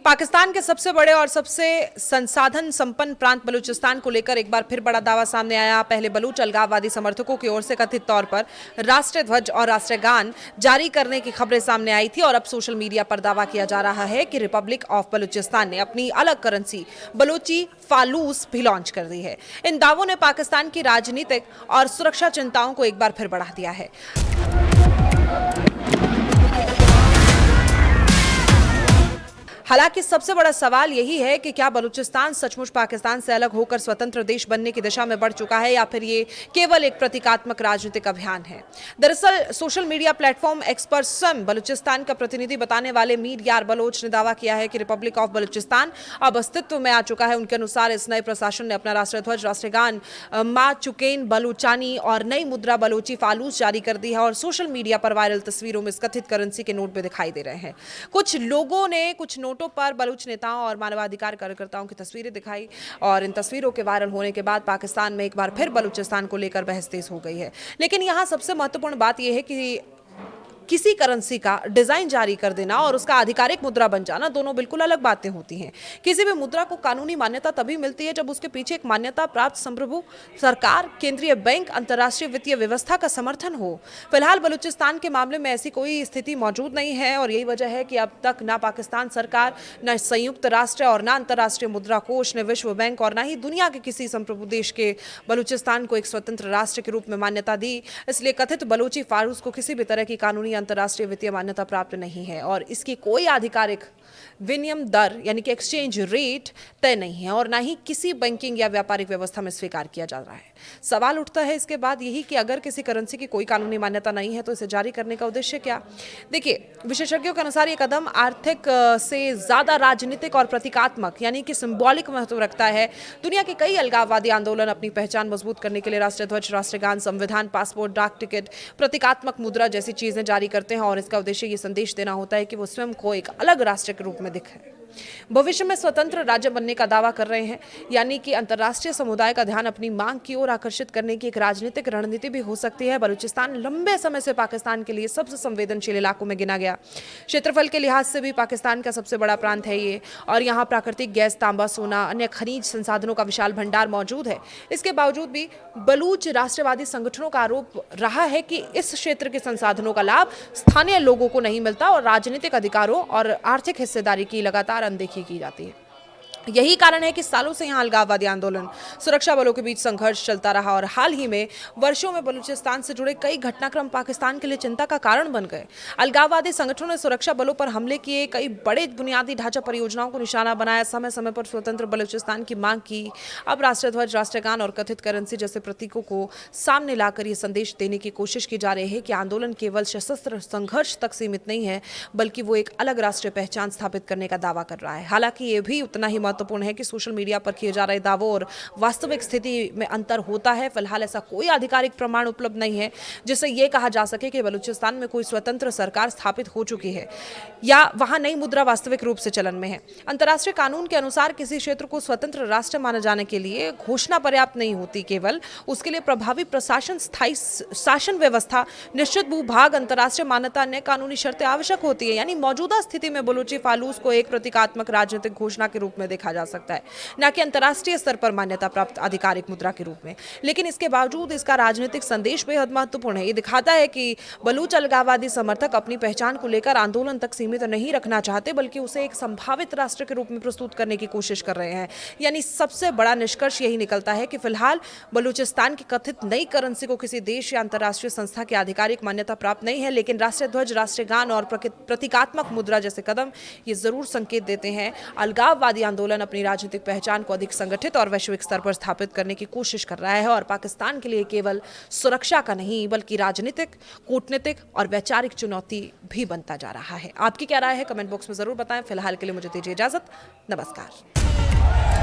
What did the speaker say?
पाकिस्तान के सबसे बड़े और सबसे संसाधन संपन्न प्रांत बलूचिस्तान को लेकर एक बार फिर बड़ा दावा सामने आया। पहले बलूच अलगाववादी समर्थकों की ओर से कथित तौर पर राष्ट्रीय ध्वज और राष्ट्रगान जारी करने की खबरें सामने आई थी और अब सोशल मीडिया पर दावा किया जा रहा है कि रिपब्लिक ऑफ बलूचिस्तान ने अपनी अलग करेंसी बलूची फालूस भी लॉन्च कर दी है। इन दावों ने पाकिस्तान की राजनीतिक और सुरक्षा चिंताओं को एक बार फिर बढ़ा दिया है। हालांकि सबसे बड़ा सवाल यही है कि क्या बलूचिस्तान सचमुच पाकिस्तान से अलग होकर स्वतंत्र देश बनने की दिशा में बढ़ चुका है या फिर ये केवल एक प्रतीकात्मक राजनीतिक अभियान है। दरअसल सोशल मीडिया प्लेटफॉर्म एक्स पर स्वयं बलूचिस्तान का प्रतिनिधि बताने वाले मीर यार बलोच ने दावा किया है कि रिपब्लिक ऑफ बलूचिस्तान अब अस्तित्व में आ चुका है। उनके अनुसार इस नए प्रशासन ने अपना राष्ट्रीय ध्वज, राष्ट्रगान मा चुकेन बलूचानी और नई मुद्रा बलूची फालूस जारी कर दी है और सोशल मीडिया पर वायरल तस्वीरों में इस कथित करेंसी के नोट भी दिखाई दे रहे हैं। कुछ लोगों ने कुछ नोटों पर बलूच नेताओं और मानवाधिकार कार्यकर्ताओं की तस्वीरें दिखाई और इन तस्वीरों के वायरल होने के बाद पाकिस्तान में एक बार फिर बलूचिस्तान को लेकर बहस तेज हो गई है। लेकिन यहां सबसे महत्वपूर्ण बात यह है कि किसी करेंसी का डिजाइन जारी कर देना और उसका आधिकारिक मुद्रा बन जाना दोनों बिल्कुल अलग बातें होती हैं। किसी भी मुद्रा को कानूनी मान्यता तभी मिलती है जब उसके पीछे एक मान्यता प्राप्त संप्रभु सरकार, केंद्रीय बैंक, अंतर्राष्ट्रीय वित्तीय व्यवस्था का समर्थन हो। फिलहाल बलूचिस्तान के मामले में ऐसी कोई स्थिति मौजूद नहीं है और यही वजह है कि अब तक ना पाकिस्तान सरकार, न संयुक्त राष्ट्र और न अंतर्राष्ट्रीय मुद्रा कोष, न विश्व बैंक और न ही दुनिया के किसी संप्रभु देश के बलूचिस्तान को एक स्वतंत्र राष्ट्र के रूप में मान्यता दी। इसलिए कथित बलूची फालूस को किसी भी तरह की कानूनी अंतर्राष्ट्रीय वित्तीय मान्यता प्राप्त नहीं है और इसकी कोई आधिकारिक विनिमय दर यानी कि एक्सचेंज रेट तय नहीं है और ना ही किसी बैंकिंग या व्यापारिक व्यवस्था में स्वीकार किया जा रहा है। सवाल उठता है इसके बाद यही कि अगर किसी करेंसी की कोई कानूनी मान्यता नहीं है तो इसे जारी करने का उद्देश्य क्या। देखिए, विशेषज्ञों के अनुसार ये कदम आर्थिक से ज्यादा राजनीतिक और प्रतीकात्मक यानी कि सिंबॉलिक महत्व रखता है। दुनिया के कई अलगाववादी आंदोलन अपनी पहचान मजबूत करने के लिए राष्ट्रीय ध्वज, राष्ट्रगान, संविधान, पासपोर्ट, डाक टिकट, प्रतीकात्मक मुद्रा जैसी चीजें जारी करते हैं और इसका उद्देश्य ये संदेश देना होता है कि वो स्वयं को एक अलग राष्ट्र के रूप में दिखे, भविष्य में स्वतंत्र राज्य बनने का दावा कर रहे हैं। यानी कि अंतर्राष्ट्रीय समुदाय का ध्यान अपनी मांग की ओर आकर्षित करने की एक राजनीतिक रणनीति भी हो सकती है। बलूचिस्तान लंबे समय से पाकिस्तान के लिए सबसे संवेदनशील इलाकों में गिना गया। क्षेत्रफल के लिहाज से भी पाकिस्तान का सबसे बड़ा प्रांत है ये और यहाँ प्राकृतिक गैस, तांबा, सोना, अन्य खनिज संसाधनों का विशाल भंडार मौजूद है। इसके बावजूद भी बलूच राष्ट्रवादी संगठनों का आरोप रहा है कि इस क्षेत्र के संसाधनों का लाभ स्थानीय लोगों को नहीं मिलता और राजनीतिक अधिकारों और आर्थिक हिस्सेदारी की लगातार अनदेखी की जाती है। यही कारण है कि सालों से यहाँ अलगाववादी आंदोलन, सुरक्षा बलों के बीच संघर्ष चलता रहा और हाल ही में वर्षों में बलूचिस्तान से जुड़े कई घटनाक्रम पाकिस्तान के लिए चिंता का कारण बन गए। अलगाववादी संगठनों ने सुरक्षा बलों पर हमले किए, कई बड़े बुनियादी ढांचा परियोजनाओं को निशाना बनाया, समय समय पर स्वतंत्र बलूचिस्तान की मांग की। अब राष्ट्रीय ध्वज, राष्ट्रगान और कथित करेंसी जैसे प्रतीकों को सामने लाकर ये संदेश देने की कोशिश की जा रही है कि आंदोलन केवल सशस्त्र संघर्ष तक सीमित नहीं है बल्कि वो एक अलग राष्ट्रीय पहचान स्थापित करने का दावा कर रहा है। हालांकि ये भी उतना ही महत्वपूर्ण है कि सोशल मीडिया पर किए जा रहे दावों और वास्तविक स्थिति में अंतर होता है। फिलहाल ऐसा कोई आधिकारिक प्रमाण उपलब्ध नहीं है जिससे यह कहा जा सके कि बलूचिस्तान में कोई स्वतंत्र सरकार स्थापित हो चुकी है या वहां नई मुद्रा वास्तविक रूप से चलन में है। अंतर्राष्ट्रीय कानून के अनुसार किसी क्षेत्र को स्वतंत्र राष्ट्र माने जाने के लिए घोषणा पर्याप्त नहीं होती, केवल उसके लिए प्रभावी प्रशासन, स्थायी शासन व्यवस्था, निश्चित भूभाग, अंतर्राष्ट्रीय मान्यता, अन्य कानूनी शर्तें आवश्यक होती है। यानी मौजूदा स्थिति में बलूची फालूस को एक प्रतीकात्मक राजनीतिक घोषणा के रूप में देखा जा सकता है, न कि अंतर्राष्ट्रीय स्तर पर मान्यता प्राप्त आधिकारिक मुद्रा के रूप में। लेकिन इसके बावजूद इसका राजनीतिक संदेश बेहद महत्वपूर्ण है। ये दिखाता है कि बलूच अलगाववादी समर्थक अपनी पहचान को लेकर आंदोलन तक सीमित नहीं रखना चाहते बल्कि उसे एक संभावित राष्ट्र के रूप में प्रस्तुत करने की कोशिश कर रहे हैं। यानी सबसे बड़ा निष्कर्ष यही निकलता है कि फिलहाल बलूचिस्तान की कथित नई करेंसी को किसी देश या अंतर्राष्ट्रीय संस्था की आधिकारिक मान्यता प्राप्त नहीं है, लेकिन राष्ट्रीय ध्वज, राष्ट्रगान और प्रतीकात्मक मुद्रा जैसे कदम ये जरूर संकेत देते हैं अलगाववादी आंदोलन अपनी राजनीतिक पहचान को अधिक संगठित और वैश्विक स्तर पर स्थापित करने की कोशिश कर रहा है और पाकिस्तान के लिए केवल सुरक्षा का नहीं बल्कि राजनीतिक, कूटनीतिक और वैचारिक चुनौती भी बनता जा रहा है। आपकी क्या राय है, कमेंट बॉक्स में जरूर बताएं। फिलहाल के लिए मुझे दीजिए इजाजत। नमस्कार।